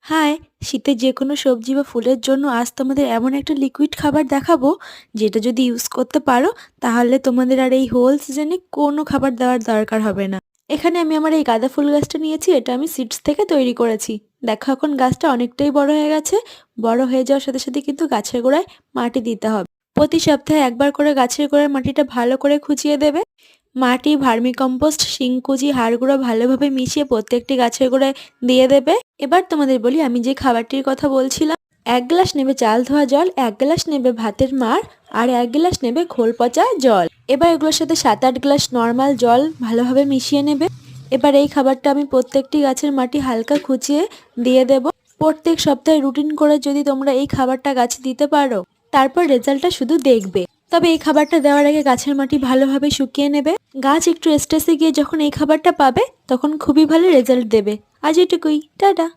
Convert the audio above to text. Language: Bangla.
হাই! শীতের যেকোনো সবজি বা ফুলের জন্য আজ তোমাদের এমন একটা লিকুইড খাবার দেখাবো, যেটা যদি ইউজ করতে পারো তাহলে তোমাদের আর এই হোল সিজনে কোনো খাবার দেওয়ার দরকার হবে না। এখানে আমি আমার এই গাঁদা ফুল গাছটা নিয়েছি, এটা আমি সিডস থেকে তৈরি করেছি। দেখো এখন গাছটা অনেকটাই বড় হয়ে গেছে। বড় হয়ে যাওয়ার সাথে সাথে কিন্তু গাছের গোড়ায় মাটি দিতে হবে। প্রতি সপ্তাহে একবার করে গাছের গোড়ায় মাটিটা ভালো করে খুঁচিয়ে দেবে। মাটি, ভার্মিকম্পোস্ট, শিংকুচি, হাড় গুঁড়ো ভালোভাবে মিশিয়ে প্রত্যেকটি গাছের গোড়ায় দিয়ে দেবে। এবার তোমাদের বলি আমি যে খাবারটির কথা বলছিলাম। ১ গ্লাস নেবে চাল ধোয়া জল, ১ গ্লাস নেবে ভাতের মাড়, আর ১ গ্লাস নেবে খোল পচা জল। এবার এগুলোর সাথে ৭-৮ গ্লাস নর্মাল জল ভালোভাবে মিশিয়ে নেবে। এবার এই খাবারটা আমি প্রত্যেকটি গাছের মাটি হালকা খুঁচিয়ে দিয়ে দেব। প্রত্যেক সপ্তাহে রুটিন করে যদি তোমরা এই খাবারটা গাছে দিতে পারো, তারপর রেজাল্টটা শুধু দেখবে। তবে এই খাবারটা দেওয়ার আগে গাছের মাটি ভালোভাবে শুকিয়ে নেবে। গাছ একটু স্ট্রেসে গিয়ে যখন এই খাবারটা পাবে তখন খুবই ভালো রেজাল্ট দেবে। আজ এটুকুই, টাটা।